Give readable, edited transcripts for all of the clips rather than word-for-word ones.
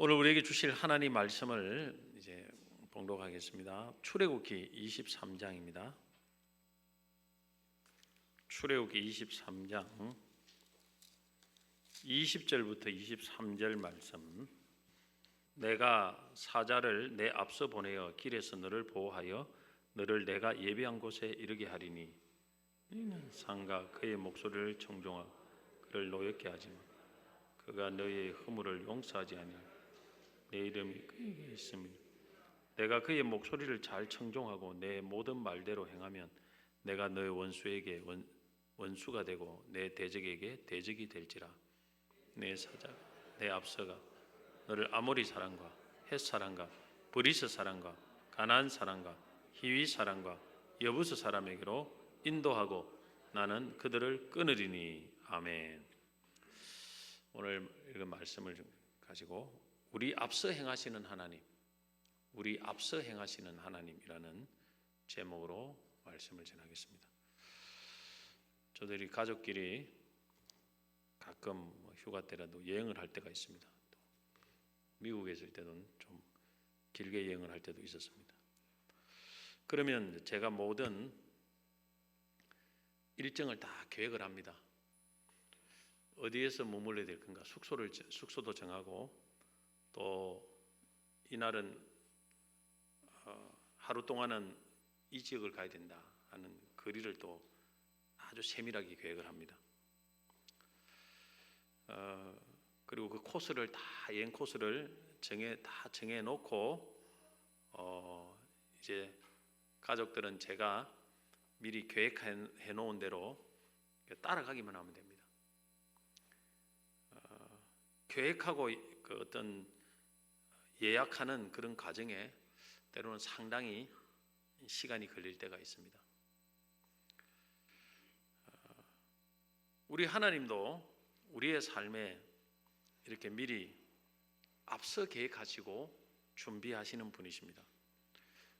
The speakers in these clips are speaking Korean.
오늘 우리에게 주실 하나님 말씀을 이제 봉독하겠습니다. 출애굽기 23장입니다. 출애굽기 23장 20절부터 23절 말씀. 내가 사자를 내 앞서 보내어 길에서 너를 보호하여 너를 내가 예비한 곳에 이르게 하리니 너희는 상과 그의 목소리를 청종하고 그를 노엽게 하지 마. 그가 너희의 허물을 용서하지 아니하고 내 이름이 그에게 있음이니 내가 그의 목소리를 잘 청종하고 내 모든 말대로 행하면 내가 너의 원수에게 원수가 되고 내 대적에게 대적이 될지라. 내 사자 내 앞서가 너를 아모리 사람과 헷 사람과 브리스 사람과 가나안 사람과 히위 사람과 여부스 사람에게로 인도하고 나는 그들을 끊으리니. 아멘. 오늘 읽은 말씀을 가지고 우리 앞서 행하시는 하나님, 우리 앞서 행하시는 하나님이라는 제목으로 말씀을 전하겠습니다. 저들이 가족끼리 가끔 휴가 때라도 여행을 할 때가 있습니다. 또 미국에 있을 때는 좀 길게 여행을 할 때도 있었습니다. 그러면 제가 모든 일정을 다 계획을 합니다. 어디에서 머물러야 될 건가, 숙소도 정하고, 또 이날은 하루 동안은 이 지역을 가야 된다 하는 거리를 또 아주 세밀하게 계획을 합니다. 그리고 그 코스를 다 여행 코스를 정해 놓고 이제 가족들은 제가 미리 계획해 놓은 대로 따라가기만 하면 됩니다. 계획하고 그 어떤 예약하는 그런 과정에 때로는 상당히 시간이 걸릴 때가 있습니다. 우리 하나님도 우리의 삶에 이렇게 미리 앞서 계획하시고 준비하시는 분이십니다.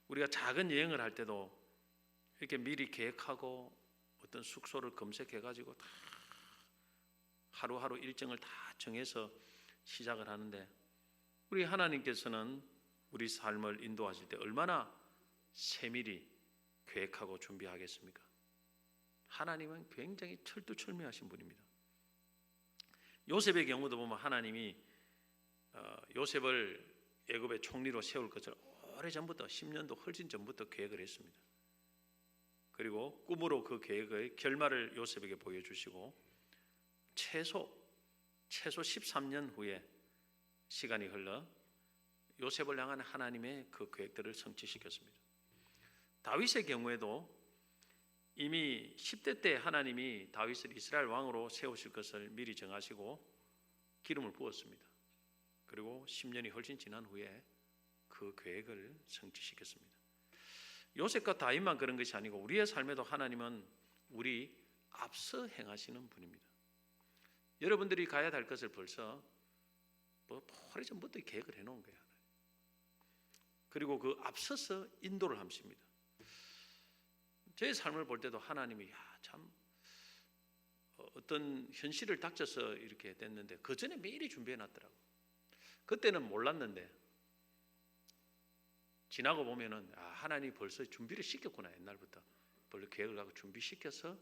우리가 작은 여행을 할 때도 이렇게 미리 계획하고 어떤 숙소를 검색해가지고 다 하루하루 일정을 다 정해서 시작을 하는데, 우리 하나님께서는 우리 삶을 인도하실 때 얼마나 세밀히 계획하고 준비하겠습니까? 하나님은 굉장히 철두철미하신 분입니다. 요셉의 경우도 보면 하나님이 요셉을 애굽의 총리로 세울 것을 오래전부터 10년도 훨씬 전부터 계획을 했습니다. 그리고 꿈으로 그 계획의 결말을 요셉에게 보여주시고 최소 13년 후에 시간이 흘러 요셉을 향한 하나님의 그 계획들을 성취시켰습니다. 다윗의 경우에도 이미 10대 때 하나님이 다윗을 이스라엘 왕으로 세우실 것을 미리 정하시고 기름을 부었습니다. 그리고 10년이 훨씬 지난 후에 그 계획을 성취시켰습니다. 요셉과 다윗만 그런 것이 아니고 우리의 삶에도 하나님은 우리 앞서 행하시는 분입니다. 여러분들이 가야 할 것을 벌써 오래전부터 계획을 해놓은 거예요. 그리고 그 앞서서 인도를 하십니다. 제 삶을 볼 때도 하나님이 참 어떤 현실을 닥쳐서 이렇게 됐는데 그 전에 미리 준비해놨더라고. 그때는 몰랐는데 지나고 보면은 하나님이 벌써 준비를 시켰구나. 옛날부터 벌써 계획을 하고 준비시켜서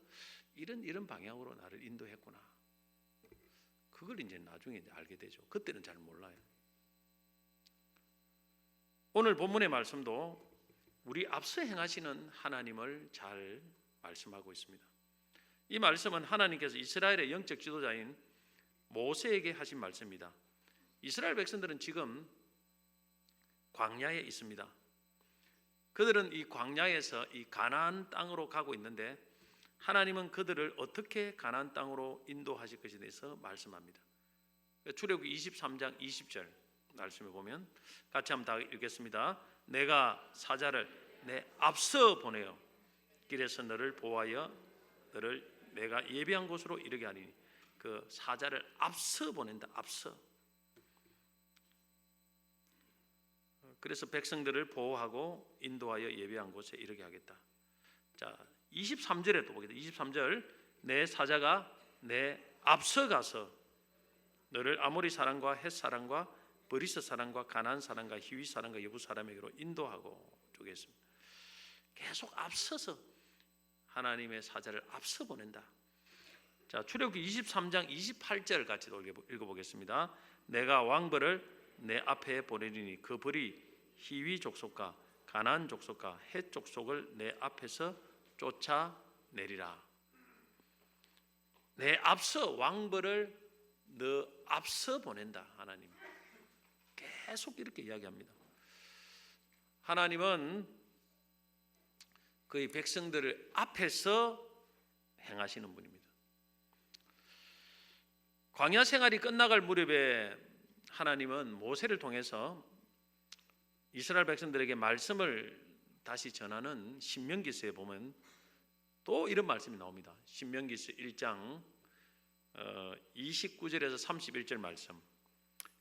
이런 방향으로 나를 인도했구나. 그걸 이제 나중에 알게 되죠. 그때는 잘 몰라요. 오늘 본문의 말씀도 우리 앞서 행하시는 하나님을 잘 말씀하고 있습니다. 이 말씀은 하나님께서 이스라엘의 영적 지도자인 모세에게 하신 말씀입니다. 이스라엘 백성들은 지금 광야에 있습니다. 그들은 이 광야에서 이 가나안 땅으로 가고 있는데 하나님은 그들을 어떻게 가나안 땅으로 인도하실 것에 대해서 말씀합니다. 출애굽기 23장 20절 말씀에 보면 같이 한번 다 읽겠습니다. 내가 사자를 내 앞서 보내어 길에서 너를 보호하여 너를 내가 예비한 곳으로 이르게 하리니. 그 사자를 앞서 보낸다. 앞서. 그래서 백성들을 보호하고 인도하여 예비한 곳에 이르게 하겠다. 자, 23절에 또 보겠습니다. 23절 내 사자가 내 앞서 가서 너를 아모리 사람과 헷 사람과 버리스 사람과 가나안 사람과 히위 사람과 여부 사람에게로 인도하고 주겠습니다. 계속 앞서서 하나님의 사자를 앞서 보낸다. 자, 출애굽기 23장 28절 같이 읽어보겠습니다. 내가 왕벌을 내 앞에 보내리니 그 벌이 히위 족속과 가나안 족속과 헷 족속을 내 앞에서 쫓아내리라. 내 앞서 왕벌을 너 앞서 보낸다. 하나님 계속 이렇게 이야기합니다. 하나님은 그의 백성들을 앞에서 행하시는 분입니다. 광야 생활이 끝나갈 무렵에 하나님은 모세를 통해서 이스라엘 백성들에게 말씀을 다시 전하는 신명기서에 보면 또 이런 말씀이 나옵니다. 신명기서 1장 29절에서 31절 말씀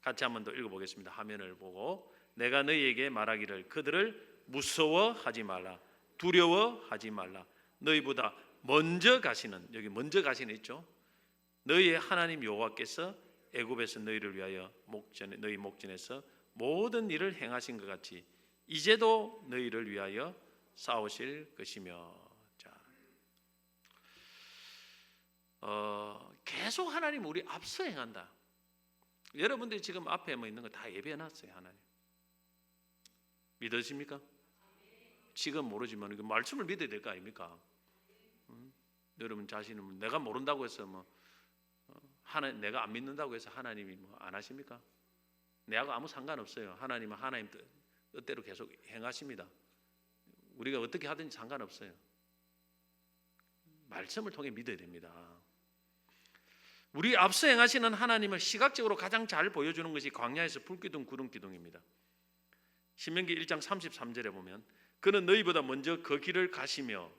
같이 한번 더 읽어보겠습니다. 화면을 보고 내가 너희에게 말하기를 그들을 무서워하지 말라 두려워하지 말라 너희보다 먼저 가시는 여기 먼저 가시는 있죠. 너희의 하나님 여호와께서 애굽에서 너희를 위하여 너희 목전에서 모든 일을 행하신 것 같이 이제도 너희를 위하여 싸우실 것이며. 자, 계속 하나님 우리 앞서 행한다. 여러분들이 지금 앞에 뭐 있는 거 다 예배해놨어요. 하나님 믿으십니까? 지금 모르지만 그 말씀을 믿어야 될 거 아닙니까? 여러분 자신은 내가 모른다고 해서 내가 안 믿는다고 해서 하나님이 안 하십니까? 내하고 아무 상관없어요. 하나님은 하나님 뜻대로 계속 행하십니다. 우리가 어떻게 하든지 상관없어요. 말씀을 통해 믿어야 됩니다. 우리 앞서 행하시는 하나님을 시각적으로 가장 잘 보여주는 것이 광야에서 불기둥 구름기둥입니다. 신명기 1장 33절에 보면 그는 너희보다 먼저 그 길을 가시며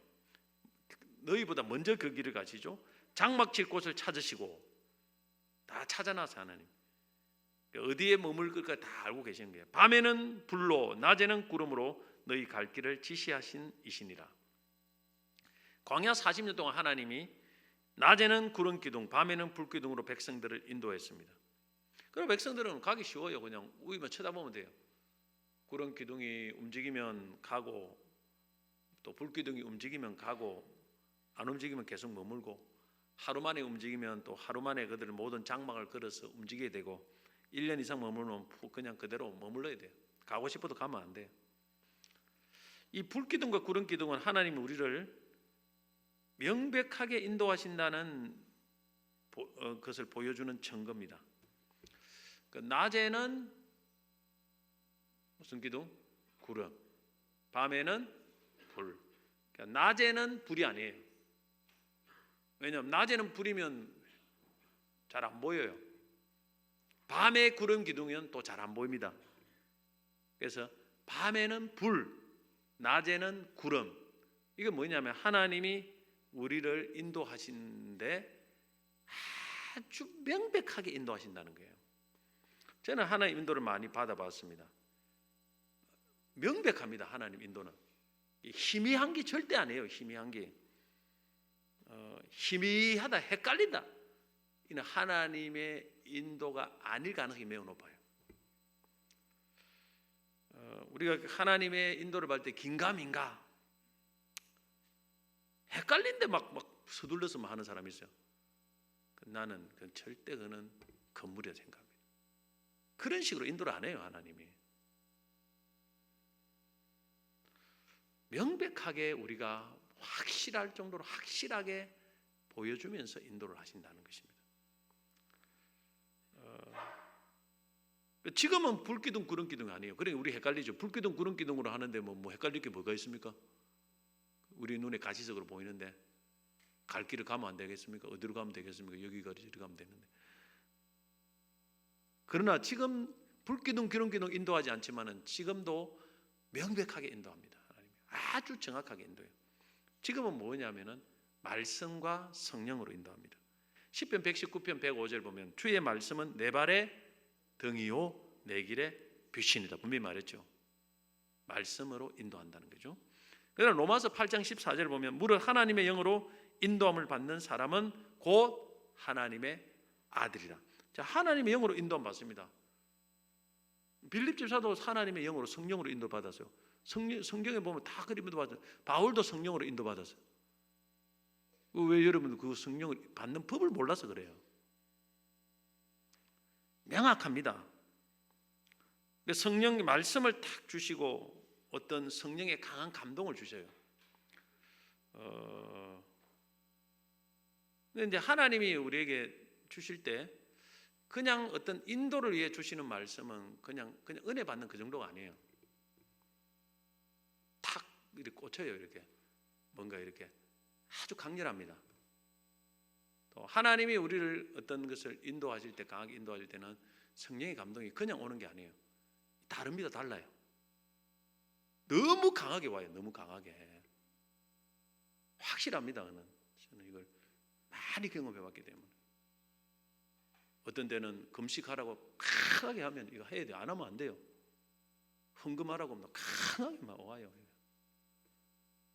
너희보다 먼저 그 길을 가시죠. 장막 칠 곳을 찾으시고 다 찾아놔서 하나님 어디에 머물까 다 알고 계시는 거예요. 밤에는 불로 낮에는 구름으로 너희 갈 길을 지시하신 이시니라. 광야 40년 동안 하나님이 낮에는 구름 기둥 밤에는 불 기둥으로 백성들을 인도했습니다. 그럼 백성들은 가기 쉬워요. 그냥 위만 쳐다보면 돼요. 구름 기둥이 움직이면 가고 또 불 기둥이 움직이면 가고 안 움직이면 계속 머물고 하루 만에 움직이면 또 하루 만에 그들을 모든 장막을 걸어서 움직여야 되고 1년 이상 머물면 그냥 그대로 머물러야 돼요. 가고 싶어도 가면 안 돼요. 이 불기둥과 구름기둥은 하나님이 우리를 명백하게 인도하신다는 것을 보여주는 증거입니다. 낮에는 무슨 기둥? 구름. 밤에는 불. 낮에는 불이 아니에요. 왜냐하면 낮에는 불이면 잘 안 보여요. 밤에 구름 기둥이면 또 잘 안 보입니다. 그래서 밤에는 불, 낮에는 구름. 이게 뭐냐면 하나님이 우리를 인도하시는데 아주 명백하게 인도하신다는 거예요. 저는 하나님 인도를 많이 받아봤습니다. 명백합니다. 하나님 인도는 희미한 게 절대 아니에요. 희미한 게 희미하다, 헷갈린다. 이는 하나님의 인도가 아닐 가능성이 매우 높아요. 우리가 하나님의 인도를 받을 때 긴가민가 헷갈린데 막 서둘러서 하는 사람이 있어요. 나는 절대 그는 건물이라 생각합니다. 그런 식으로 인도를 안 해요. 하나님이 명백하게 우리가 확실할 정도로 확실하게 보여주면서 인도를 하신다는 것입니다. 지금은 불기둥 구름기둥이 아니에요. 그러니까 우리 헷갈리죠. 불기둥 구름기둥으로 하는데 뭐 헷갈릴 게 뭐가 있습니까? 우리 눈에 가시적으로 보이는데 갈 길을 가면 안 되겠습니까? 어디로 가면 되겠습니까? 여기 저리 가면 되는데. 그러나 지금 불기둥 구름기둥 인도하지 않지만은 지금도 명백하게 인도합니다. 하나님이 아주 정확하게 인도해요. 지금은 뭐냐면은 말씀과 성령으로 인도합니다. 시편 119편 105절 보면 주의 말씀은 내 발의 등이요 내 길의 빛이니라 분명히 말했죠. 말씀으로 인도한다는 거죠. 그러나 로마서 8장 14절 보면 무릇 하나님의 영으로 인도함을 받는 사람은 곧 하나님의 아들이라. 자, 하나님의 영으로 인도함 받습니다. 빌립 집사도 하나님의 영으로 성령으로 인도받았어요. 성경에 보면 다 그림 인도받았어요. 바울도 성령으로 인도받았어요. 왜 여러분들 그 성령을 받는 법을 몰라서 그래요. 명확합니다. 성령 말씀을 탁 주시고 어떤 성령의 강한 감동을 주셔요. 근데 이제 하나님이 우리에게 주실 때 그냥 어떤 인도를 위해 주시는 말씀은 그냥 은혜 받는 그 정도가 아니에요. 탁 이렇게 꽂혀요. 이렇게 뭔가 이렇게 아주 강렬합니다. 또 하나님이 우리를 어떤 것을 인도하실 때, 강하게 인도하실 때는 성령의 감동이 그냥 오는 게 아니에요. 다릅니다. 달라요. 너무 강하게 와요. 너무 강하게. 확실합니다. 저는 이걸 많이 경험해봤기 때문에. 어떤 데는 금식하라고 강하게 하면 이거 해야 돼요. 안 하면 안 돼요. 헌금하라고 하면 강하게 막 와요.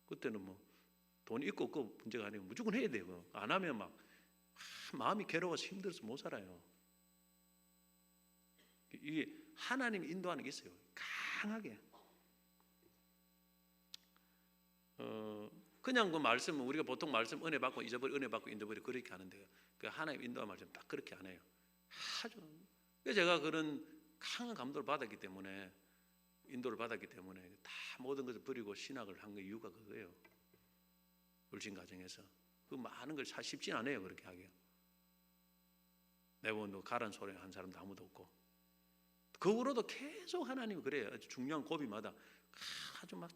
그때는 뭐 돈 있고 없고 문제가 아니고 무조건 해야 돼요. 안 하면 막 마음이 괴로워서 힘들어서 못 살아요. 이게 하나님이 인도하는 게 있어요. 강하게. 그냥 그 말씀은 우리가 보통 말씀 은혜 받고 잊어버리, 은혜 받고 잊어버리 그렇게 하는데요. 그 하나님 인도한 말씀 딱 그렇게 안 해요. 아주. 제가 그런 강한 감동을 받았기 때문에, 인도를 받았기 때문에 다 모든 것을 버리고 신학을 한 그 이유가 그거예요. 불신 가정에서 그 많은 걸 쉽진 않아요. 그렇게 하기가. 내가 뭐 가란 소리 한 사람도 아무도 없고. 그 후로도 계속 하나님이 그래요. 아주 중요한 고비마다 아주 막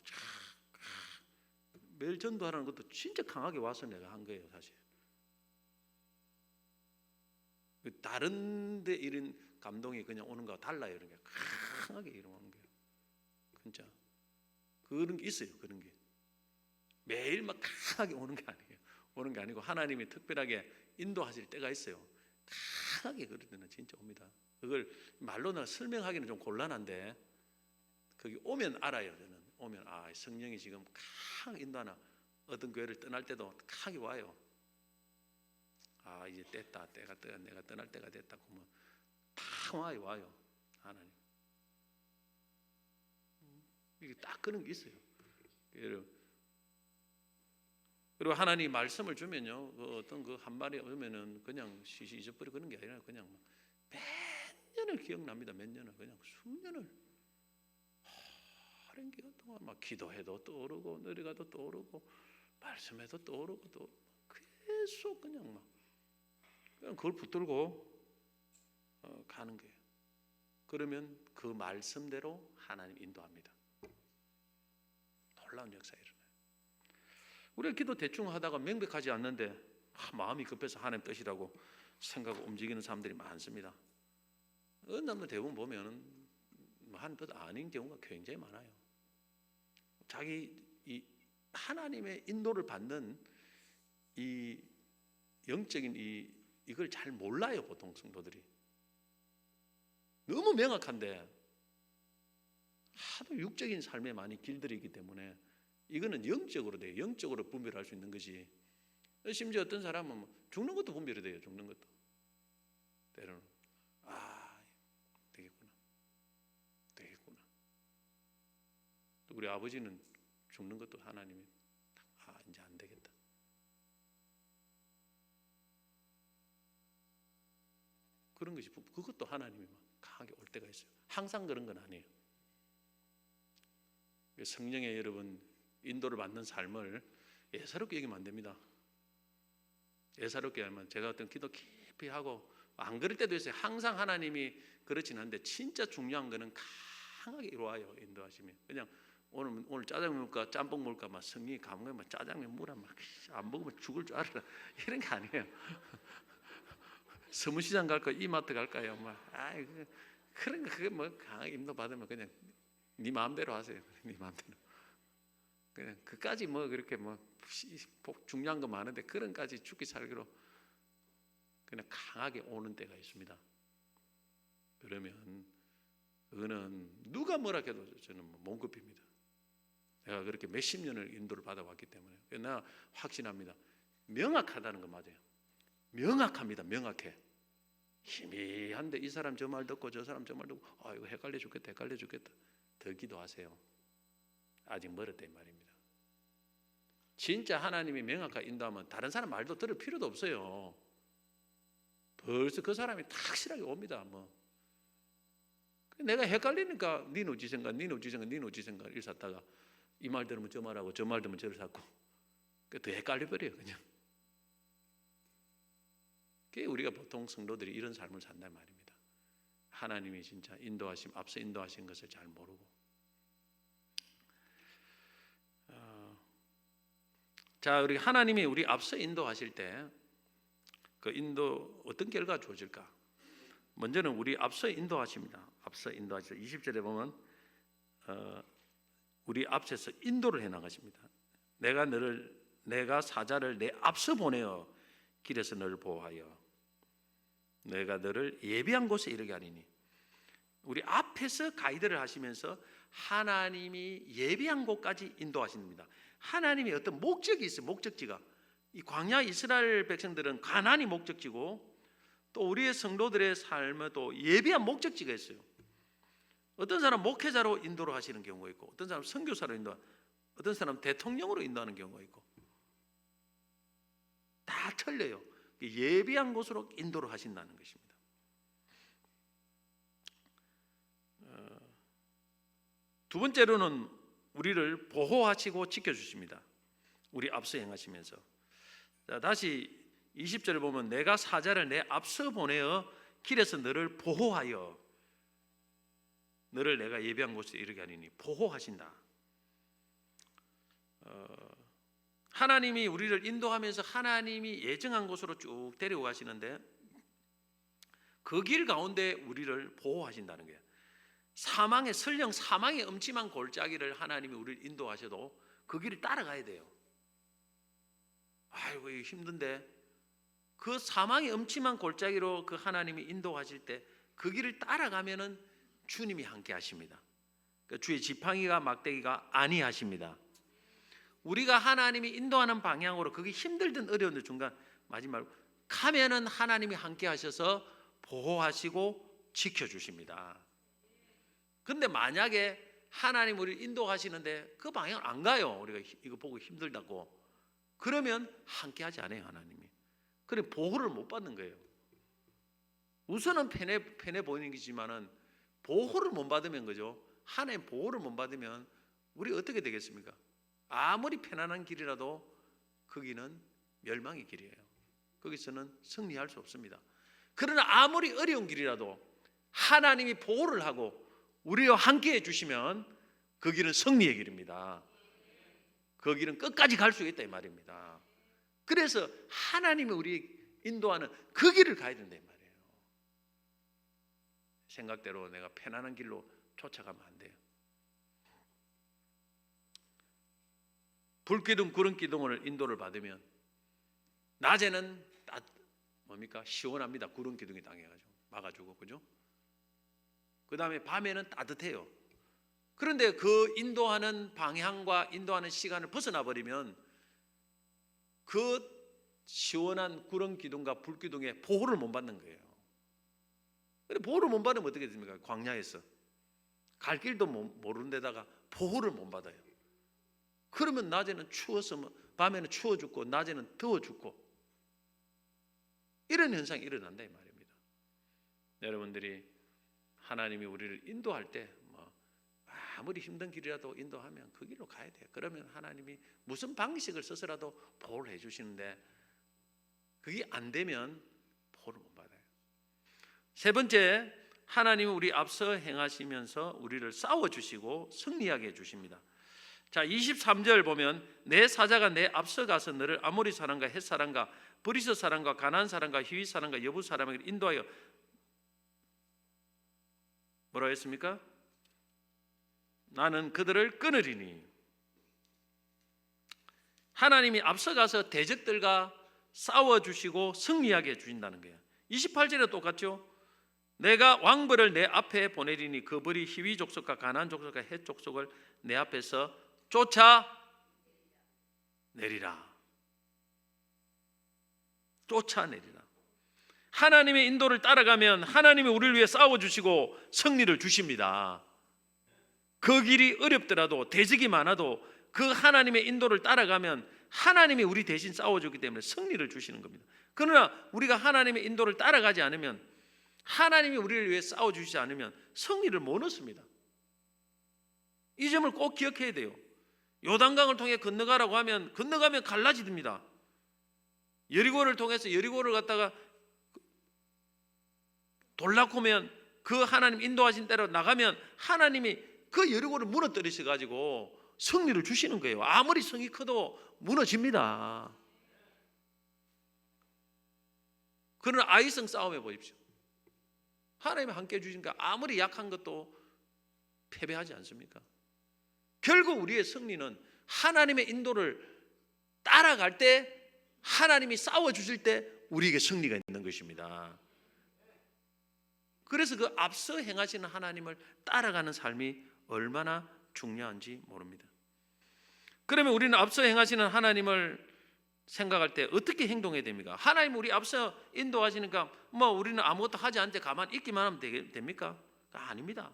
매일 전도하라는 것도 진짜 강하게 와서 내가 한 거예요. 사실 다른 데 이런 감동이 그냥 오는 거와 달라요. 이런 게 강하게 일어나는 거예요. 진짜 그런 게 있어요. 그런 게 매일 막 강하게 오는 게 아니에요. 오는 게 아니고 하나님이 특별하게 인도하실 때가 있어요. 강하게 그럴 때는 진짜 옵니다. 그걸 말로는 설명하기는 좀 곤란한데 거기 오면 알아요. 저는 오면 성령이 지금 강하게 인도하나. 어떤 교회를 떠날 때도 강하게 와요. 이제 때가 내가 떠날 때가 됐다고 뭐 다 와요. 하나님. 이게 딱 그런 게 있어요. 그리고 하나님 말씀을 주면요, 어떤 그 한 말이 오면은 그냥 시시 잊어버리고 그런 게 아니라 그냥 몇 년을 기억납니다. 몇 년을 그냥 수년을 오랜 기간 동안 막 기도해도 떠오르고 내려가도 떠오르고 말씀해도 떠오르고 또 계속 그냥 그걸 붙들고 가는 거예요. 그러면 그 말씀대로 하나님 인도합니다. 놀라운 역사 일어나요. 우리가 기도 대충 하다가 명백하지 않는데 마음이 급해서 하나님 뜻이라고 생각하고 움직이는 사람들이 많습니다. 어느 날 대부분 보면 하나님 뜻 아닌 경우가 굉장히 많아요. 자기 이 하나님의 인도를 받는 이 영적인 이걸 잘 몰라요. 보통 성도들이 너무 명확한데 하도 육적인 삶에 많이 길들이기 때문에 이거는 영적으로 돼요. 영적으로 분별할 수 있는 것이. 심지어 어떤 사람은 죽는 것도 분별이 돼요. 죽는 것도 때로는 되겠구나. 또 우리 아버지는 죽는 것도 하나님이 이제 안 되겠다. 그런 것이 그것도 하나님이 강하게 올 때가 있어요. 항상 그런 건 아니에요. 성령의 여러분 인도를 받는 삶을 예사롭게 여기면 안 됩니다. 예사롭게 하면 제가 어떤 기도 깊이 하고 안 그럴 때도 있어요. 항상 하나님이 그렇진 않은데 진짜 중요한 거는 강하게 이루어요. 인도하시면 그냥 오늘 짜장면 먹을까 짬뽕 먹을까 막 성령이 감동하면 짜장면 먹으라 막 안 먹으면 죽을 줄 알아. 이런 게 아니에요. 서문시장 갈까 이마트 갈까요? 그런 거 그게 뭐 강하게 인도 받으면 그냥 네 마음대로 하세요. 네 마음대로. 그냥 그까지 뭐 그렇게 뭐 중요한 거 많은데 그런까지 죽기 살기로 그냥 강하게 오는 때가 있습니다. 그러면 그거는 누가 뭐라 해도 저는 몸급입니다. 내가 그렇게 몇십 년을 인도를 받아왔기 때문에 내가 확신합니다. 명확하다는 거 맞아요. 명확합니다. 명확해. 희미한데 이 사람 저 말 듣고 저 사람 저 말 듣고 이거 헷갈려 죽겠다 더 기도하세요. 아직 멀었다 이 말입니다. 진짜 하나님이 명확하게 인도하면 다른 사람 말도 들을 필요도 없어요. 벌써 그 사람이 확실하게 옵니다. 내가 헷갈리니까 니는 어찌 생각 이렇게 샀다가 이 말 들으면 저 말하고 저 말 들으면 저를 샀고 더 헷갈려버려요 그냥. 그게 우리가 보통 성도들이 이런 삶을 산단 말입니다. 하나님이 진짜 앞서 인도하신 것을 잘 모르고. 자, 우리 하나님이 우리 앞서 인도하실 때 그 인도 어떤 결과가 주어질까? 먼저는 우리 앞서 인도하십니다. 앞서 인도하실 때 20절에 보면 우리 앞에서 인도를 해 나가십니다. 내가 사자를 내 앞서 보내어 길에서 너를 보호하여 내가 너를 예비한 곳에 이르게 하리니. 우리 앞에서 가이드를 하시면서 하나님이 예비한 곳까지 인도하십니다. 하나님이 어떤 목적이 있어요. 목적지가 이 광야 이스라엘 백성들은 가나안이 목적지고 또 우리의 성도들의 삶에 또 예비한 목적지가 있어요. 어떤 사람 목회자로 인도를 하시는 경우가 있고 어떤 사람 선교사로 인도하고 어떤 사람 대통령으로 인도하는 경우가 있고 다 틀려요. 예비한 곳으로 인도를 하신다는 것입니다. 두 번째로는 우리를 보호하시고 지켜주십니다. 우리 앞서 행하시면서. 자, 다시 20절을 보면 내가 사자를 내 앞서 보내어 길에서 너를 보호하여 너를 내가 예비한 곳에 이르게 하리니. 보호하신다. 하나님이 우리를 인도하면서 하나님이 예정한 곳으로 쭉 데리고 가시는데 그 길 가운데 우리를 보호하신다는 거예요. 설령 사망의 음침한 골짜기를 하나님이 우리를 인도하셔도 그 길을 따라가야 돼요. 아이고 힘든데 그 사망의 음침한 골짜기로 그 하나님이 인도하실 때 그 길을 따라가면은 주님이 함께 하십니다. 그러니까 주의 지팡이가 막대기가 아니하십니다. 우리가 하나님이 인도하는 방향으로 그게 힘들든 어려운데 중간 마지막 가면은 하나님이 함께 하셔서 보호하시고 지켜주십니다. 근데 만약에 하나님 우리를 인도하시는데 그 방향을 안 가요. 우리가 이거 보고 힘들다고. 그러면 함께 하지 않아요 하나님이. 그래 보호를 못 받는 거예요. 우선은 편해 보이는 거지만은 보호를 못 받으면 그죠. 하나님 보호를 못 받으면 우리 어떻게 되겠습니까? 아무리 편안한 길이라도 거기는 멸망의 길이에요. 거기서는 승리할 수 없습니다. 그러나 아무리 어려운 길이라도 하나님이 보호를 하고 우리와 함께 해주시면 그 길은 승리의 길입니다. 그 길은 끝까지 갈 수 있다 이 말입니다. 그래서 하나님이 우리 인도하는 그 길을 가야 된다 이 말이에요. 생각대로 내가 편안한 길로 쫓아가면 안 돼요. 불기둥 구름기둥을 인도를 받으면 낮에는 시원합니다. 구름기둥이 당해가지고 막아주고 그죠? 그 다음에 밤에는 따뜻해요. 그런데 그 인도하는 방향과 인도하는 시간을 벗어나 버리면 그 시원한 구름기둥과 불기둥에 보호를 못 받는 거예요. 보호를 못 받으면 어떻게 됩니까? 광야에서 갈 길도 모르는 데다가 보호를 못 받아요. 그러면 낮에는 추워서 밤에는 추워 죽고 낮에는 더워 죽고 이런 현상이 일어난다 이 말입니다. 여러분들이 하나님이 우리를 인도할 때 아무리 힘든 길이라도 인도하면 그 길로 가야 돼요. 그러면 하나님이 무슨 방식을 써서라도 보호를 해주시는데 그게 안 되면 보호를 못 받아요. 세 번째, 하나님은 우리 앞서 행하시면서 우리를 싸워주시고 승리하게 해주십니다. 자, 23절 보면 내 사자가 내 앞서 가서 너를 아모리 사람과 헷 사람과 브리스 사람과 가나안 사람과 히위 사람과 여부 사람에게 인도하여 뭐라 했습니까? 나는 그들을 끊으리니. 하나님이 앞서가서 대적들과 싸워주시고 승리하게 해주신다는 거예요. 28절에 똑같죠. 내가 왕벌을 내 앞에 보내리니 그 벌이 히위 족속과 가나안 족속과 헷 족속을 내 앞에서 쫓아내리라. 하나님의 인도를 따라가면 하나님이 우리를 위해 싸워주시고 승리를 주십니다. 그 길이 어렵더라도 대적이 많아도 그 하나님의 인도를 따라가면 하나님이 우리 대신 싸워주기 때문에 승리를 주시는 겁니다. 그러나 우리가 하나님의 인도를 따라가지 않으면, 하나님이 우리를 위해 싸워주시지 않으면 승리를 못 얻습니다. 이 점을 꼭 기억해야 돼요. 요단강을 통해 건너가라고 하면 건너가면 갈라집니다. 여리고를 통해서 여리고를 갔다가 돌라코면 그 하나님 인도하신 대로 나가면 하나님이 그 여리고를 무너뜨리셔 가지고 승리를 주시는 거예요. 아무리 성이 커도 무너집니다. 그러나 아이성 싸움해 보십시오. 하나님이 함께 해주시니까 아무리 약한 것도 패배하지 않습니까? 결국 우리의 승리는 하나님의 인도를 따라갈 때, 하나님이 싸워주실 때 우리에게 승리가 있는 것입니다. 그래서 그 앞서 행하시는 하나님을 따라가는 삶이 얼마나 중요한지 모릅니다. 그러면 우리는 앞서 행하시는 하나님을 생각할 때 어떻게 행동해야 됩니까? 하나님 우리 앞서 인도하시니까 뭐 우리는 아무것도 하지 않는데 가만히 있기만 하면 됩니까? 아닙니다.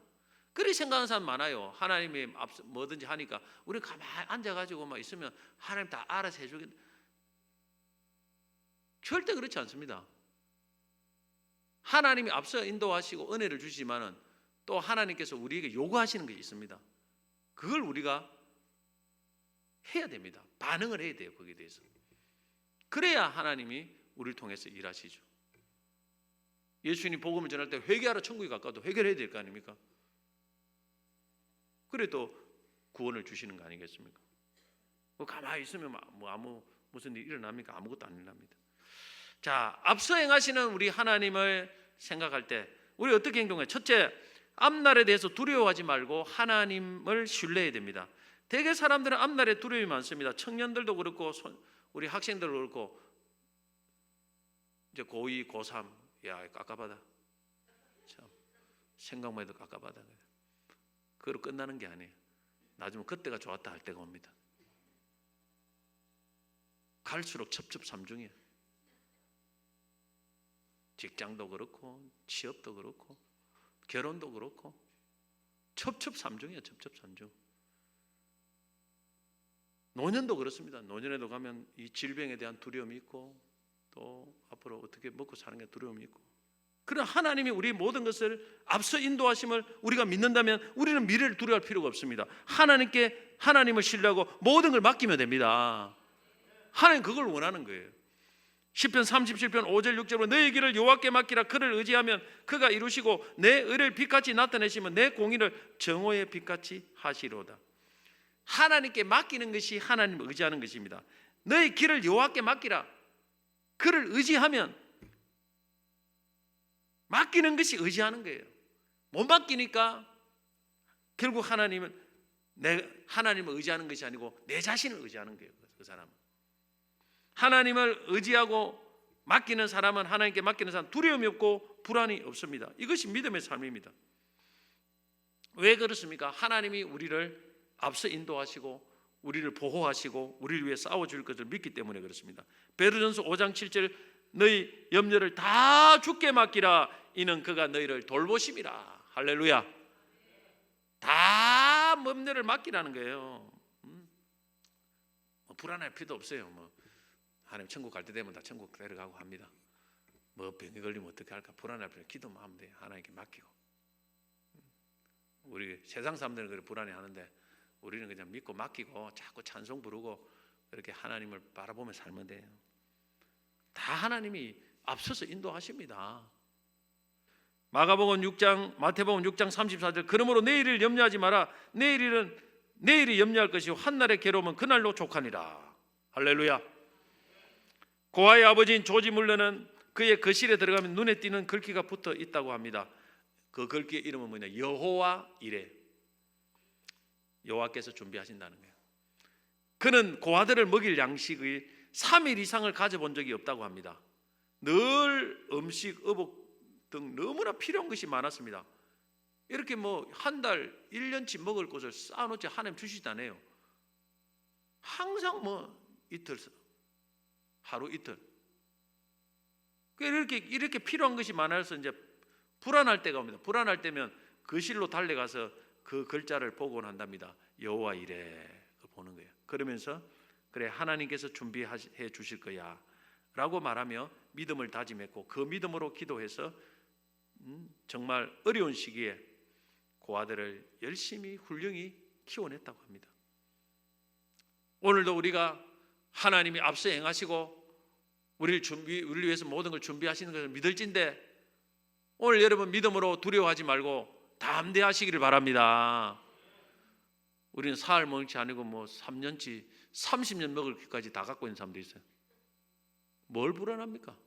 그렇게 생각하는 사람 많아요. 하나님이 앞서 뭐든지 하니까 우리 가만히 앉아가지고 막 있으면 하나님 다 알아서 해주겠다. 절대 그렇지 않습니다. 하나님이 앞서 인도하시고 은혜를 주시지만은 또 하나님께서 우리에게 요구하시는 것이 있습니다. 그걸 우리가 해야 됩니다. 반응을 해야 돼요. 거기에 대해서. 그래야 하나님이 우리를 통해서 일하시죠. 예수님 복음을 전할 때 회개하러 천국에 가까워도 회개를 해야 될 거 아닙니까? 그래도 구원을 주시는 거 아니겠습니까? 가만히 있으면 뭐 무슨 일이 일어납니까? 아무것도 안 일어납니다. 자, 앞서 행하시는 우리 하나님을 생각할 때 우리 어떻게 행동해요? 첫째, 앞날에 대해서 두려워하지 말고 하나님을 신뢰해야 됩니다. 대개 사람들은 앞날에 두려움이 많습니다. 청년들도 그렇고 우리 학생들도 그렇고 이제 고2, 고3 야 깝깝하다. 참 생각만 해도 깝깝하다. 그걸로 끝나는 게 아니에요. 나중에 그때가 좋았다 할 때가 옵니다. 갈수록 첩첩산중이에요. 직장도 그렇고 취업도 그렇고 결혼도 그렇고 첩첩산중이에요. 첩첩산중. 노년도 그렇습니다. 노년에도 가면 이 질병에 대한 두려움이 있고 또 앞으로 어떻게 먹고 사는 게 두려움이 있고, 그러나 하나님이 우리 모든 것을 앞서 인도하심을 우리가 믿는다면 우리는 미래를 두려워할 필요가 없습니다. 하나님을 신뢰하고 모든 걸 맡기면 됩니다. 하나님 그걸 원하는 거예요. 시편 37편 5절 6절로 너의 길을 여호와께 맡기라. 그를 의지하면 그가 이루시고 내 의를 빛같이 나타내시면 내 공의를 정오의 빛같이 하시로다. 하나님께 맡기는 것이 하나님을 의지하는 것입니다. 너의 길을 여호와께 맡기라. 그를 의지하면 맡기는 것이 의지하는 거예요. 못 맡기니까 결국 하나님을 의지하는 것이 아니고 내 자신을 의지하는 거예요. 그 사람은. 하나님을 의지하고 맡기는 사람은, 하나님께 맡기는 사람은 두려움이 없고 불안이 없습니다. 이것이 믿음의 삶입니다. 왜 그렇습니까? 하나님이 우리를 앞서 인도하시고 우리를 보호하시고 우리를 위해 싸워줄 것을 믿기 때문에 그렇습니다. 베드로전서 5장 7절 너희 염려를 다 주께 맡기라. 이는 그가 너희를 돌보심이라. 할렐루야. 다 염려를 맡기라는 거예요. 불안할 필요도 없어요. 하나님 천국 갈 때 되면 다 천국 데려가고 합니다. 병이 걸리면 어떻게 할까? 불안할 필요 기도만 하면 돼요. 하나님께 맡기고. 우리 세상 사람들은 그렇게 불안해하는데 우리는 그냥 믿고 맡기고 자꾸 찬송 부르고 이렇게 하나님을 바라보며 살면 돼요. 다 하나님이 앞서서 인도하십니다. 마태복음 6장 34절 그러므로 내일을 염려하지 마라. 내일이 염려할 것이요 한날의 괴로움은 그날로 족하니라. 할렐루야. 고아의 아버지인 조지 물러는 그의 거실에 들어가면 눈에 띄는 글귀가 붙어 있다고 합니다. 그 글귀의 이름은 뭐냐? 여호와 이레. 여호와께서 준비하신다는 거예요. 그는 고아들을 먹일 양식의 3일 이상을 가져본 적이 없다고 합니다. 늘 음식, 의복 등 너무나 필요한 것이 많았습니다. 이렇게 한 달, 1년치 먹을 것을 쌓아놓지 하나님 주시지 않아요. 항상 이틀, 하루 이틀. 이렇게 필요한 것이 많아서 이제 불안할 때가 옵니다. 불안할 때면 거실로 달려가서 그 글자를 보곤 한답니다. 여호와 이래 보는 거예요. 그러면서 그래 하나님께서 준비해 주실 거야 라고 말하며 믿음을 다짐했고 그 믿음으로 기도해서 정말 어려운 시기에 그 아들을 열심히 훌륭히 키워냈다고 합니다. 오늘도 우리가 하나님이 앞서 행하시고 우리를 위해서 모든 걸 준비하시는 것을 믿을진데 오늘 여러분 믿음으로 두려워하지 말고 담대하시기를 바랍니다. 우리는 사흘 먹을 게 아니고 뭐 3년치 30년 먹을 것까지 다 갖고 있는 사람도 있어요. 뭘 불안합니까?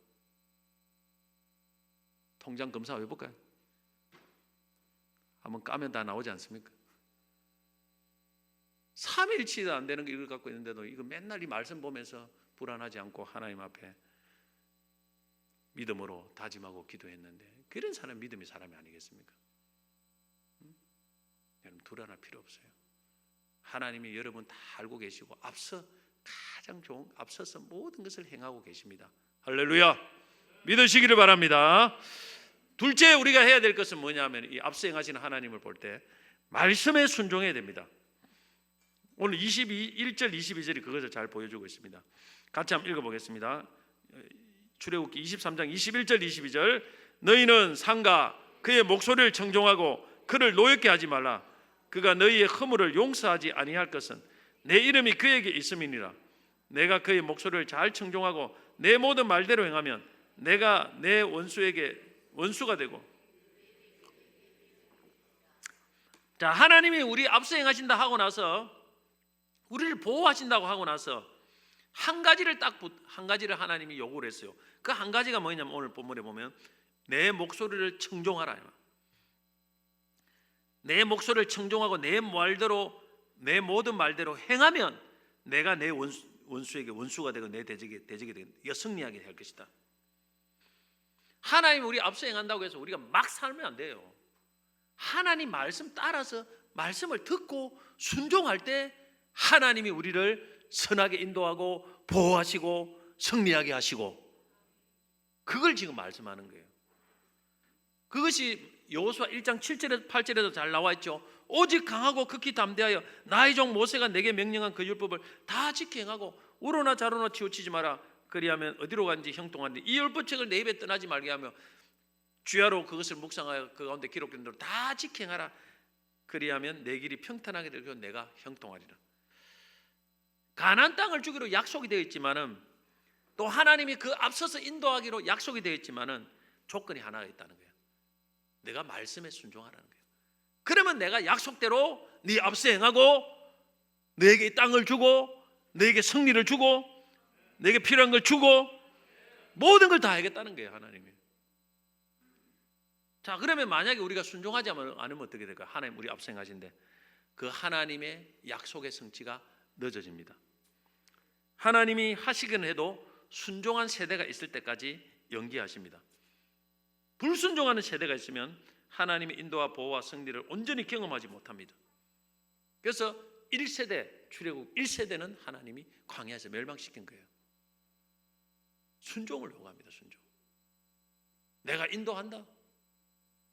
통장 검사 해볼까요? 한번 까면 다 나오지 않습니까? 3일치도 안 되는 이걸 갖고 있는데도 이거 맨날 이 말씀 보면서 불안하지 않고 하나님 앞에 믿음으로 다짐하고 기도했는데 그런 사람 믿음의 사람이 아니겠습니까? 여러분 불안할 필요 없어요. 하나님이 여러분 다 알고 계시고 가장 좋은 앞서서 모든 것을 행하고 계십니다. 할렐루야. 믿으시기를 바랍니다. 둘째 우리가 해야 될 것은 뭐냐면 이 앞서 행하시는 하나님을 볼 때 말씀에 순종해야 됩니다. 오늘 1절 22절이 그것을 잘 보여주고 있습니다. 같이 한번 읽어보겠습니다. 출애굽기 23장 21절 22절 너희는 상가 그의 목소리를 청종하고 그를 노엽게 하지 말라. 그가 너희의 허물을 용서하지 아니할 것은 내 이름이 그에게 있음이니라. 내가 그의 목소리를 잘 청종하고 내 모든 말대로 행하면 내가 내 원수에게 원수가 되고. 자, 하나님이 우리 앞서 행하신다 하고 나서 우리를 보호하신다고 하고 나서 한 가지를 하나님이 요구를 했어요. 그 한 가지가 뭐냐면 오늘 본문에 보면 내 목소리를 청종하라. 내 목소리를 청종하고 내 모든 말대로 행하면 내가 내 원수에게 원수가 되고 내 대적이 되고 승리하게 할 것이다. 하나님 우리 앞서 행한다고 해서 우리가 막 살면 안 돼요. 하나님 말씀 따라서 말씀을 듣고 순종할 때 하나님이 우리를 선하게 인도하고 보호하시고 승리하게 하시고 그걸 지금 말씀하는 거예요. 그것이 여호수아 1장 7절에서 8절에도 잘 나와 있죠. 오직 강하고 극히 담대하여 나의 종 모세가 내게 명령한 그 율법을 다 지켜 행하고 우로나 좌로나 치우치지 마라. 그리하면 어디로 간지 형통한데 이 율법책을 내 입에 떠나지 말게 하며 주야로 그것을 묵상하여 그 가운데 기록된 대로 다 지켜 행하라. 그리하면 내 길이 평탄하게 되고 내가 형통하리라. 가나안 땅을 주기로 약속이 되어 있지만은 또 하나님이 그 앞서서 인도하기로 약속이 되어 있지만은 조건이 하나가 있다는 거예요. 내가 말씀에 순종하라는 거예요. 그러면 내가 약속대로 네 앞서 행하고 너에게 이 땅을 주고 너에게 승리를 주고 너에게 필요한 걸 주고 모든 걸 다 하겠다는 거예요, 하나님이. 자, 그러면 만약에 우리가 순종하지 않으면 어떻게 될까요? 하나님 우리 앞서 행하신데 그 하나님의 약속의 성취가 늦어집니다. 하나님이 하시긴 해도 순종한 세대가 있을 때까지 연기하십니다. 불순종하는 세대가 있으면 하나님의 인도와 보호와 승리를 온전히 경험하지 못합니다. 그래서 1세대 출애굽 1세대는 하나님이 광야에서 멸망시킨 거예요. 순종을 요구합니다. 순종. 내가 인도한다.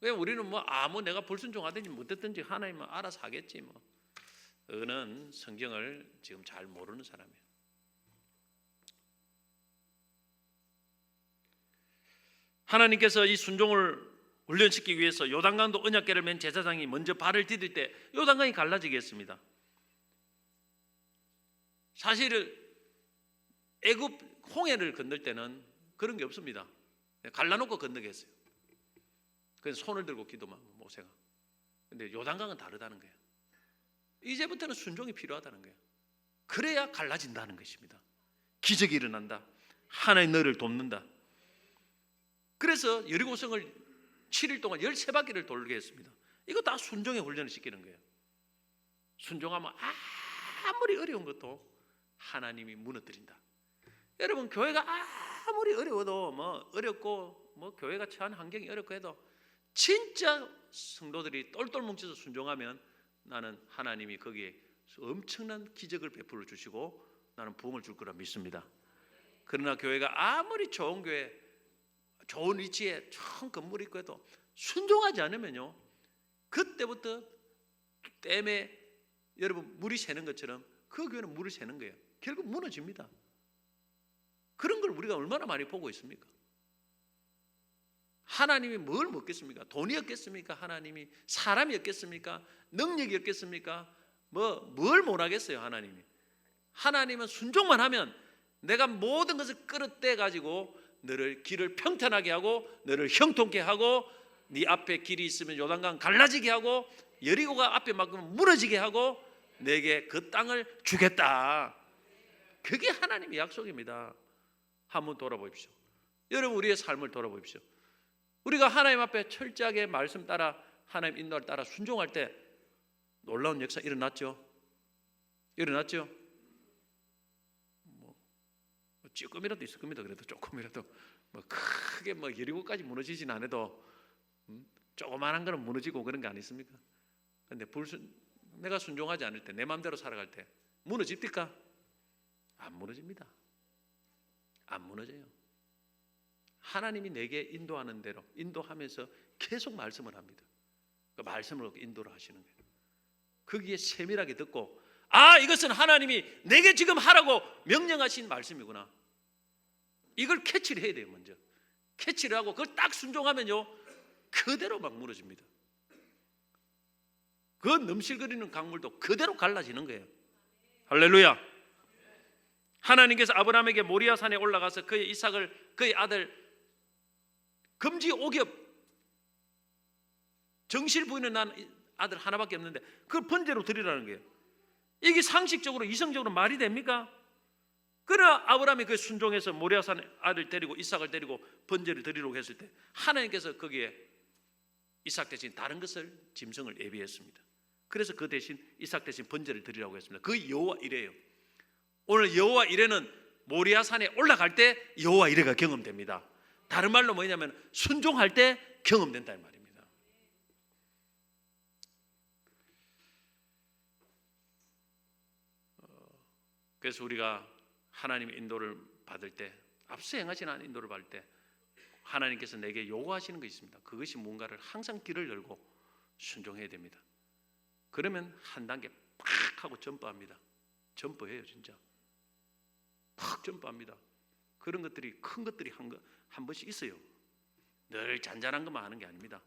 왜 우리는 내가 불순종하든지 못했든지 하나님은 알아서 하겠지 뭐. 그는 성경을 지금 잘 모르는 사람이에요. 하나님께서 이 순종을 훈련시키기 위해서 요단강도 언약궤를 맨 제사장이 먼저 발을 디딜 때 요단강이 갈라지게 했습니다. 사실 애굽 홍해를 건널 때는 그런 게 없습니다. 갈라놓고 건너게 했어요. 그래서 손을 들고 기도만 모세가. 근데 요단강은 다르다는 거예요. 이제부터는 순종이 필요하다는 거예요. 그래야 갈라진다는 것입니다. 기적이 일어난다. 하나님 너를 돕는다. 그래서 여리고성을 7일 동안 13바퀴를 돌게 했습니다. 이거 다 순종의 훈련을 시키는 거예요. 순종하면 아무리 어려운 것도 하나님이 무너뜨린다. 여러분 교회가 아무리 어려워도 어렵고 교회가 처한 환경이 어렵고 해도 진짜 성도들이 똘똘 뭉쳐서 순종하면 나는 하나님이 거기에 엄청난 기적을 베풀어 주시고 나는 부흥을 줄 거라 믿습니다. 그러나 교회가 아무리 좋은 교회 좋은 위치에 좋은 건물이 있고 해도 순종하지 않으면요, 그때부터 댐에 여러분 물이 새는 것처럼 그 교회는 물을 새는 거예요. 결국 무너집니다. 그런 걸 우리가 얼마나 많이 보고 있습니까? 하나님이 뭘 먹겠습니까? 돈이었겠습니까? 하나님이 사람이었겠습니까? 능력이었겠습니까? 뭘 못하겠어요 하나님이. 하나님은 순종만 하면 내가 모든 것을 끌어떼 가지고 너를 길을 평탄하게 하고 너를 형통케 하고 네 앞에 길이 있으면 요단강 갈라지게 하고 여리고가 앞에 막으면 무너지게 하고 내게 그 땅을 주겠다. 그게 하나님의 약속입니다. 한번 돌아보십시오. 여러분 우리의 삶을 돌아보십시오. 우리가 하나님 앞에 철저하게 말씀 따라 하나님 인도를 따라 순종할 때 놀라운 역사 일어났죠? 일어났죠? 조금이라도 있을 겁니다. 그래도 조금이라도 크게 여리고까지 무너지진 않아도 조그만한 거는 무너지고 그런 게 아니습니까? 근데 내가 순종하지 않을 때 내 마음대로 살아갈 때 무너집니까? 안 무너집니다. 안 무너져요. 하나님이 내게 인도하는 대로 인도하면서 계속 말씀을 합니다. 그 말씀을 인도를 하시는 거예요. 거기에 세밀하게 듣고 이것은 하나님이 내게 지금 하라고 명령하신 말씀이구나. 이걸 캐치를 해야 돼요. 먼저 캐치를 하고 그걸 딱 순종하면요 그대로 막 무너집니다. 그 넘실거리는 강물도 그대로 갈라지는 거예요. 할렐루야. 하나님께서 아브라함에게 모리아산에 올라가서 그의 이삭을 그의 아들 금지 오겹 정실 부인은 난 아들 하나밖에 없는데 그걸 번제로 드리라는 거예요. 이게 상식적으로 이성적으로 말이 됩니까? 그러나 아브라함이 그 순종해서 모리아산 아들 데리고 이삭을 데리고 번제를 드리려고 했을 때 하나님께서 거기에 이삭 대신 다른 것을 짐승을 예비했습니다. 그래서 그 대신 이삭 대신 번제를 드리라고 했습니다. 그 여호와 이레예요. 오늘 여호와 이레는 모리아산에 올라갈 때 여호와 이레가 경험됩니다. 다른 말로 뭐냐면 순종할 때 경험된다는 말입니다. 그래서 우리가 하나님의 인도를 받을 때 앞서 행하신 하나님 인도를 받을 때 하나님께서 내게 요구하시는 것이 있습니다. 그것이 뭔가를 항상 길을 열고 순종해야 됩니다. 그러면 한 단계 팍 하고 점프합니다. 점프해요. 진짜 팍 점프합니다. 그런 것들이 큰 것들이 한 번씩 있어요. 늘 잔잔한 것만 하는 게 아닙니다.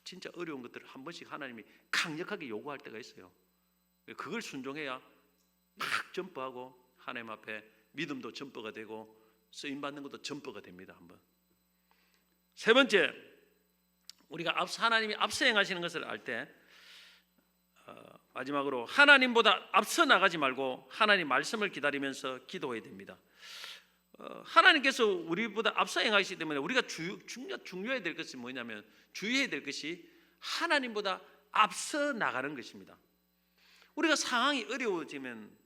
진짜 어려운 것들을 한 번씩 하나님이 강력하게 요구할 때가 있어요. 그걸 순종해야 팍 점프하고 하나님 앞에 믿음도 점프가 되고 쓰임받는 것도 점프가 됩니다. 한번. 세 번째, 우리가 하나님이 앞서 행하시는 것을 알 때 마지막으로 하나님보다 앞서 나가지 말고 하나님 말씀을 기다리면서 기도해야 됩니다. 하나님께서 우리보다 앞서 행하시기 때문에 우리가 중요해야 될 것이 뭐냐면 주의해야 될 것이 하나님보다 앞서 나가는 것입니다. 우리가 상황이 어려워지면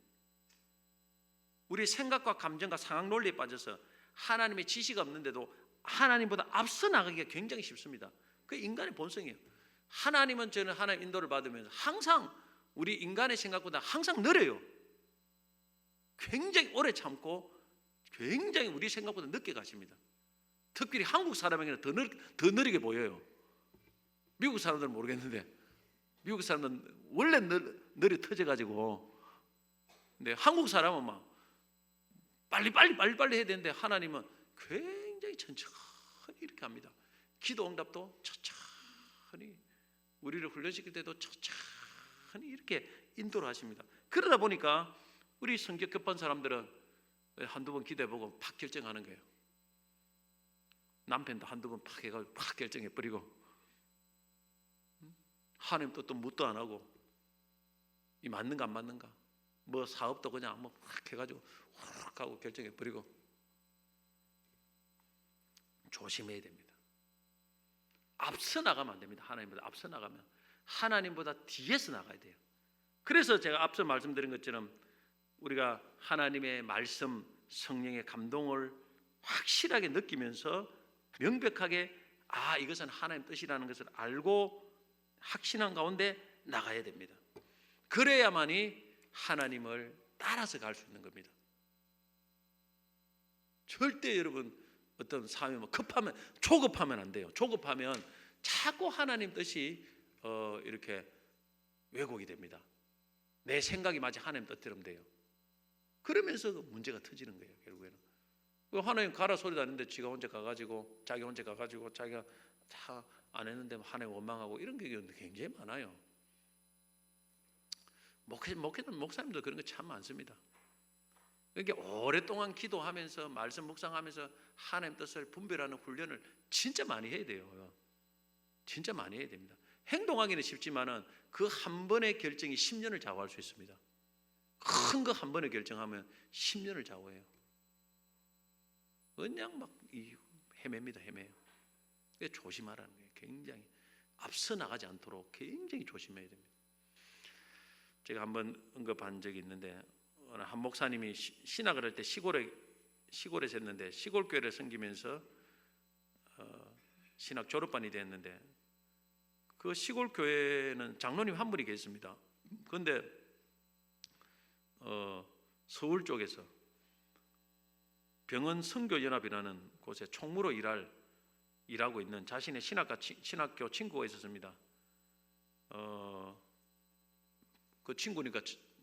우리의 생각과 감정과 상황 논리에 빠져서 하나님의 지시가 없는데도 하나님보다 앞서 나가기가 굉장히 쉽습니다. 그 인간의 본성이에요. 하나님은 저는 하나님 인도를 받으면서 항상 우리 인간의 생각보다 항상 느려요. 굉장히 오래 참고 굉장히 우리 생각보다 늦게 가십니다. 특별히 한국 사람에게는 더 느리게 보여요. 미국 사람들은 모르겠는데 미국 사람들은 원래 느려 터져가지고 근데 한국 사람은 막 빨리 해야 되는데 하나님은 굉장히 천천히 이렇게 합니다. 기도 응답도 천천히 우리를 훈련시킬 때도 천천히 이렇게 인도를 하십니다. 그러다 보니까 우리 성격 급한 사람들은 한두 번 기도해보고 팍 결정하는 거예요. 남편도 한두 번 팍 해가지고 팍 결정해버리고 하나님 또 묻도 안 하고 이 맞는가 안 맞는가 뭐 사업도 그냥 한번 팍 해가지고 훅 하고 결정해버리고 조심해야 됩니다. 앞서 나가면 안 됩니다. 하나님보다 앞서 나가면 하나님보다 뒤에서 나가야 돼요. 그래서 제가 앞서 말씀드린 것처럼 우리가 하나님의 말씀, 성령의 감동을 확실하게 느끼면서 명백하게 이것은 하나님 뜻이라는 것을 알고 확신한 가운데 나가야 됩니다. 그래야만이 하나님을 따라서 갈 수 있는 겁니다. 절대 여러분 어떤 삶이 뭐 급하면 조급하면 안 돼요. 조급하면 자꾸 하나님 뜻이 이렇게 왜곡이 됩니다. 내 생각이 마치 하나님 뜻대로 돼요. 그러면서 문제가 터지는 거예요. 결국에는 하나님 가라 소리도 안 했는데 자기 혼자 가가지고 자기가 다 안 했는데 하나님 원망하고 이런 게 굉장히 많아요. 목사님도 그런 거 참 많습니다. 이렇게 오랫동안 기도하면서 말씀 묵상하면서 하나님 뜻을 분별하는 훈련을 진짜 많이 해야 돼요. 진짜 많이 해야 됩니다. 행동하기는 쉽지만은 그 한 번의 결정이 10년을 좌우할 수 있습니다. 큰 거 한 번에 결정하면 10년을 좌우해요. 그냥 막 헤맵니다. 헤매요. 조심하라는 거예요. 굉장히 앞서 나가지 않도록 굉장히 조심해야 됩니다. 제가 한번 언급한 적이 있는데 한 목사님이 신학을 할 때 시골에서 했는데 시골 교회를 섬기면서 신학 졸업반이 됐는데 그 시골 교회는 장로님 한 분이 계십니다. 그런데 서울 쪽에서 병원 선교연합이라는 곳에 총무로 일하고 있는 자신의 신학교 친구가 있었습니다. 그 친구니까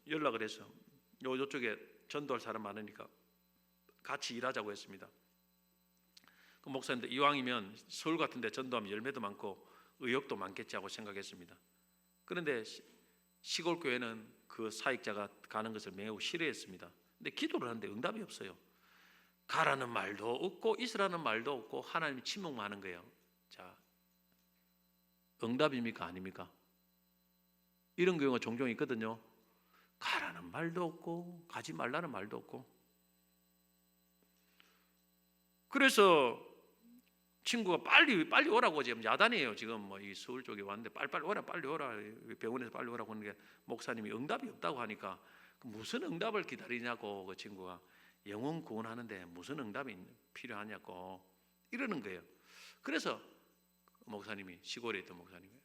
연락을 해서 요쪽에 전도할 사람 많으니까 같이 일하자고 했습니다. 그 목사님도 이왕이면 서울 같은 데 전도하면 열매도 많고 의욕도 많겠지 하고 생각했습니다. 그런데 시골 교회는 그 사역자가 가는 것을 매우 싫어했습니다. 근데 기도를 하는데 응답이 없어요. 가라는 말도 없고 있으라는 말도 없고 하나님이 침묵만 하는 거예요. 자, 응답입니까? 아닙니까? 이런 경우가 종종 있거든요. 가라는 말도 없고 가지 말라는 말도 없고. 그래서 친구가 빨리 오라고 지금 야단이에요. 지금 뭐 이 서울 쪽에 왔는데 빨리 오라 병원에서 빨리 오라고 하는 게 목사님이 응답이 없다고 하니까 무슨 응답을 기다리냐고 그 친구가 영혼 구원하는데 무슨 응답이 필요하냐고 이러는 거예요. 그래서 목사님이 시골에 있던 목사님이에요.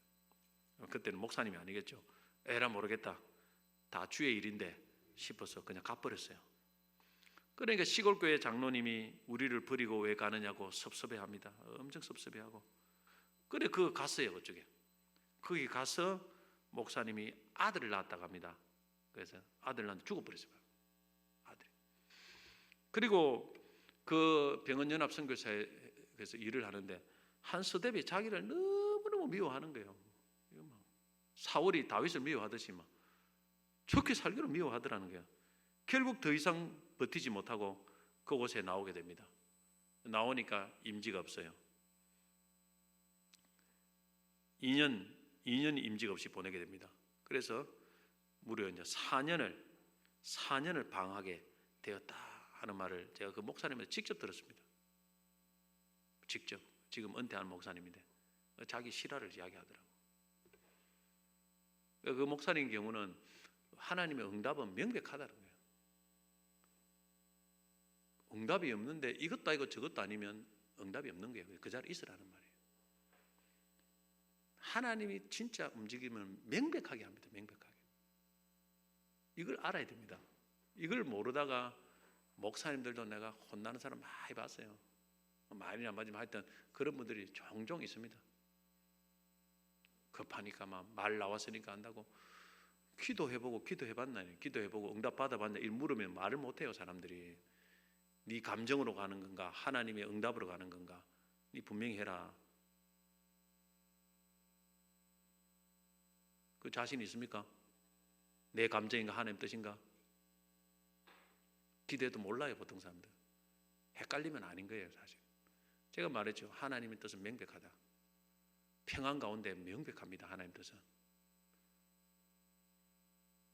그때는 목사님이 아니겠죠. 에라 모르겠다. 다 주의 일인데 싶어서 그냥 가버렸어요. 그러니까 시골교회 장로님이 우리를 버리고 왜 가느냐고 섭섭해합니다. 엄청 섭섭해하고. 그래 갔어요. 그쪽에. 거기 가서 목사님이 아들을 낳았다고 합니다. 그래서 아들 낳았는데 죽어버렸어요. 아들이. 그리고 그 병원연합 선교사에서 일을 하는데 한 서대비 자기를 너무너무 미워하는 거예요. 사울이 다윗을 미워하듯이 막 좋게 살기로 미워하더라는 거예요. 결국 더 이상 버티지 못하고 그곳에 나오게 됩니다. 나오니까 임지가 없어요. 2년 임지가 없이 보내게 됩니다. 그래서 무려 이제 4년을 방학에 되었다 하는 말을 제가 그 목사님한테 직접 들었습니다. 직접. 지금 은퇴한 목사님인데 자기 실화를 이야기하더라고요. 그 목사님 경우는 하나님의 응답은 명백하다는 거예요. 응답이 없는데 이것도 아니고 저것도 아니면 응답이 없는 거예요. 그 자리에 있으라는 말이에요. 하나님이 진짜 움직이면 명백하게 합니다. 명백하게. 이걸 알아야 됩니다. 이걸 모르다가 목사님들도 내가 혼나는 사람 많이 봤어요. 많이 안 맞으면 하여튼 그런 분들이 종종 있습니다. 급하니까 막 말 나왔으니까 한다고 기도해보고 기도해봤나 기도해보고 응답 받아봤나 이 물으면 말을 못해요. 사람들이. 네 감정으로 가는 건가 하나님의 응답으로 가는 건가 네 분명히 해라. 그 자신 있습니까? 내 감정인가 하나님 뜻인가? 기도해도 몰라요. 보통 사람들 헷갈리면 아닌 거예요. 사실 제가 말했죠. 하나님의 뜻은 명백하다. 평안 가운데 명백합니다. 하나님 뜻은.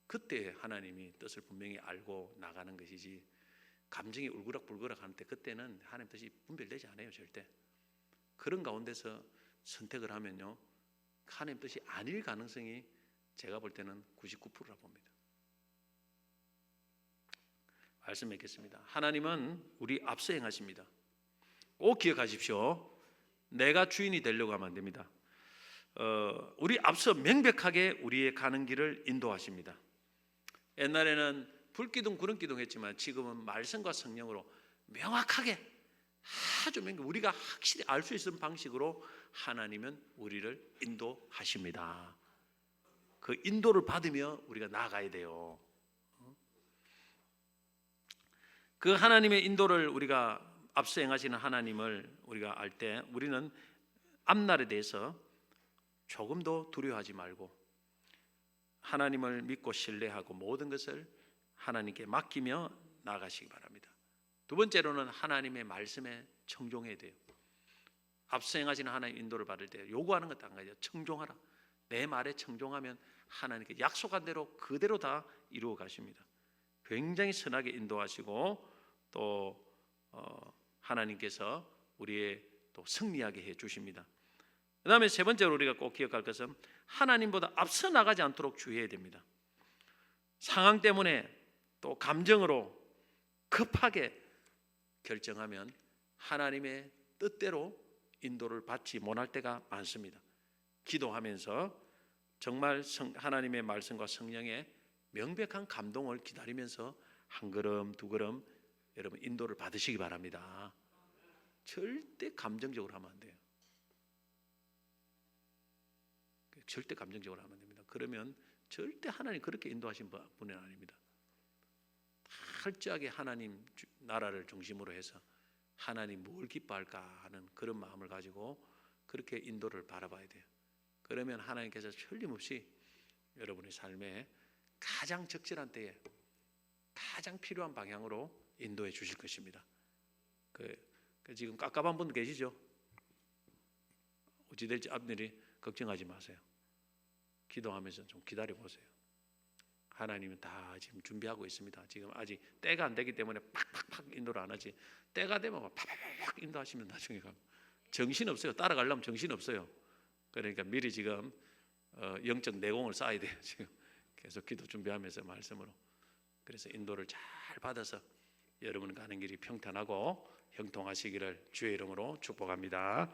그때 하나님이 뜻을 분명히 알고 나가는 것이지 감정이 울그락불그락 하는 때 그때는 하나님 뜻이 분별되지 않아요. 절대. 그런 가운데서 선택을 하면요 하나님 뜻이 아닐 가능성이 제가 볼 때는 99%라고 봅니다. 말씀 맺겠습니다. 하나님은 우리 앞서 행하십니다. 꼭 기억하십시오. 내가 주인이 되려고 하면 안 됩니다. 우리 앞서 명백하게 우리의 가는 길을 인도하십니다. 옛날에는 불기둥 구름기둥 했지만 지금은 말씀과 성령으로 명확하게 아주 우리가 확실히 알 수 있는 방식으로 하나님은 우리를 인도하십니다. 그 인도를 받으며 우리가 나아가야 돼요. 그 하나님의 인도를 우리가 앞서 행하시는 하나님을 우리가 알 때 우리는 앞날에 대해서 조금도 두려워하지 말고 하나님을 믿고 신뢰하고 모든 것을 하나님께 맡기며 나아가시기 바랍니다. 두 번째로는 하나님의 말씀에 청종해야 돼요. 앞서 행하시는 하나님의 인도를 받을 때 요구하는 것도 한 가지예요. 청종하라. 내 말에 청종하면 하나님께 약속한 대로 그대로 다 이루어 가십니다. 굉장히 선하게 인도하시고 또 하나님께서 우리의 또 승리하게 해 주십니다. 그 다음에 세 번째로 우리가 꼭 기억할 것은 하나님보다 앞서 나가지 않도록 주의해야 됩니다. 상황 때문에 또 감정으로 급하게 결정하면 하나님의 뜻대로 인도를 받지 못할 때가 많습니다. 기도하면서 정말 하나님의 말씀과 성령의 명백한 감동을 기다리면서 한 걸음 두 걸음 여러분 인도를 받으시기 바랍니다. 절대 감정적으로 하면 안 돼요. 절대 감정적으로 하면 안 됩니다. 그러면 절대 하나님 그렇게 인도하신 분은 아닙니다. 철저하게 하나님 나라를 중심으로 해서 하나님 뭘 기뻐할까 하는 그런 마음을 가지고 그렇게 인도를 바라봐야 돼요. 그러면 하나님께서 틀림없이 여러분의 삶에 가장 적절한 때에 가장 필요한 방향으로 인도해 주실 것입니다. 지금 깝깝한 분 계시죠? 어찌 될지 앞일이 걱정하지 마세요. 기도하면서 좀 기다려 보세요. 하나님은 다 지금 준비하고 있습니다. 지금 아직 때가 안 되기 때문에 팍팍팍 인도를 안 하지. 때가 되면 팍팍팍 인도하시면 나중에 가면 정신 없어요. 따라가려면 정신 없어요. 그러니까 미리 지금 영적 내공을 쌓아야 돼요. 지금 계속 기도 준비하면서 말씀으로. 그래서 인도를 잘 받아서 여러분 가는 길이 평탄하고 형통하시기를 주의 이름으로 축복합니다.